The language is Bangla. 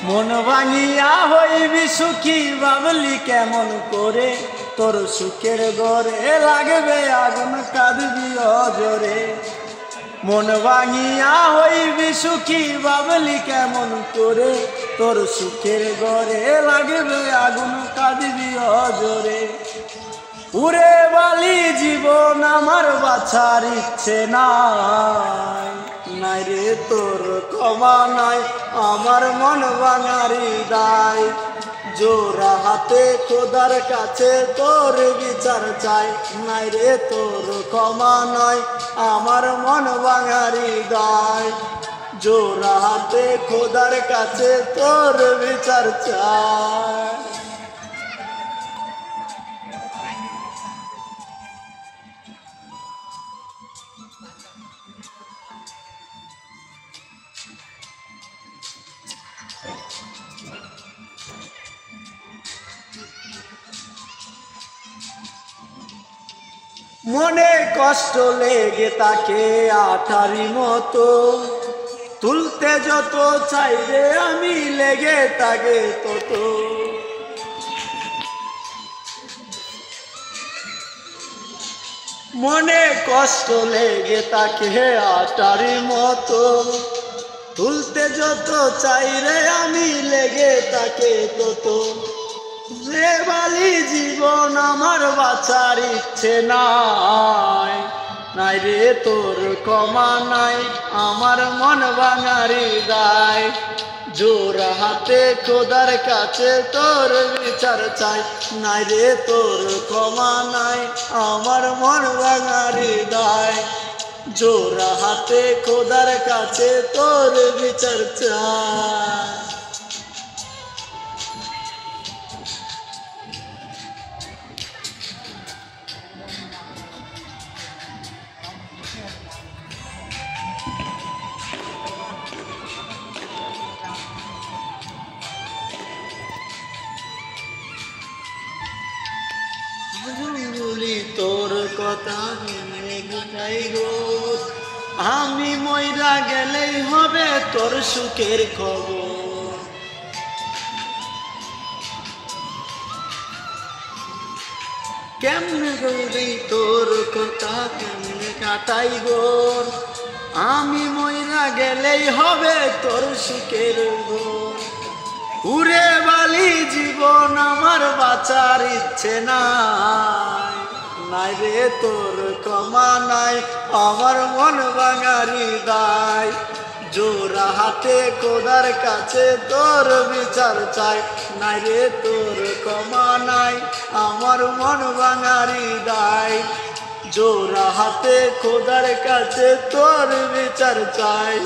মন ভাঙিয়া হইবি সুখী ভাবলি কেমন করে, তোর সুখের ঘরে লাগবে আগুন কাঁদবি অজরে। মন ভাঙিয়া হইবি সুখী ভাবলি কেমন করে, তোর সুখের ঘরে লাগবে আগুন কাঁদবি অজরে। উড়ে বালি জীবন আমার বাছার ইচ্ছে নাই, নাই রে তোর ক্ষমা নাই আমার মন ভাঙারি দায়। জোড়া হাতে খোদার কাছে তোর বিচার চাই, নাই রে তোর ক্ষমা নাই আমার মন ভাঙারি দায়। জোড়া হাতে খোদার কাছে তোর বিচার চাই। মনে কষ্ট লেগে তাকে আঠারি মতো, তুলতে যত চাই রে আমি লেগে তাকে তত। মনে কষ্ট লেগে তাকে আঠারি মতো, তুলতে যত চাই রে আমি লেগে তাকে তত। যে বালি জীবন আমার বাঁচার ইচ্ছে নাই, নাই রে তোর ক্ষমা নাই আমার মন ভাঙারি দায়। জোড়া হাতে খোদার কাছে তোর বিচার চাই, নাই রে তোর ক্ষমা নাই আমার মন ভাঙারি দায়। জোড়া হাতে খোদার কাছে তোর বিচার চাই। তোর কথা গুটাই গো, আমি মইরা গেলেই হবে তোর সুখের খবর। কেমনে গৌরী তোর কথা কেমনে কাটাই গো, আমি মইরা গেলেই হবে তোর সুখের ঘর। উড়ে বালি জীবন আমার বাঁচার ইচ্ছে নাই, নাই রে তোর ক্ষমা নাই আমার মন ভাঙারি দায়। জোড়া হাতে খোদার কাছে তোর বিচার চাই, নাই রে তোর ক্ষমা নাই আমার মন ভাঙারি দায়। জোড়া হাতে খোদার কাছে তোর বিচার চাই।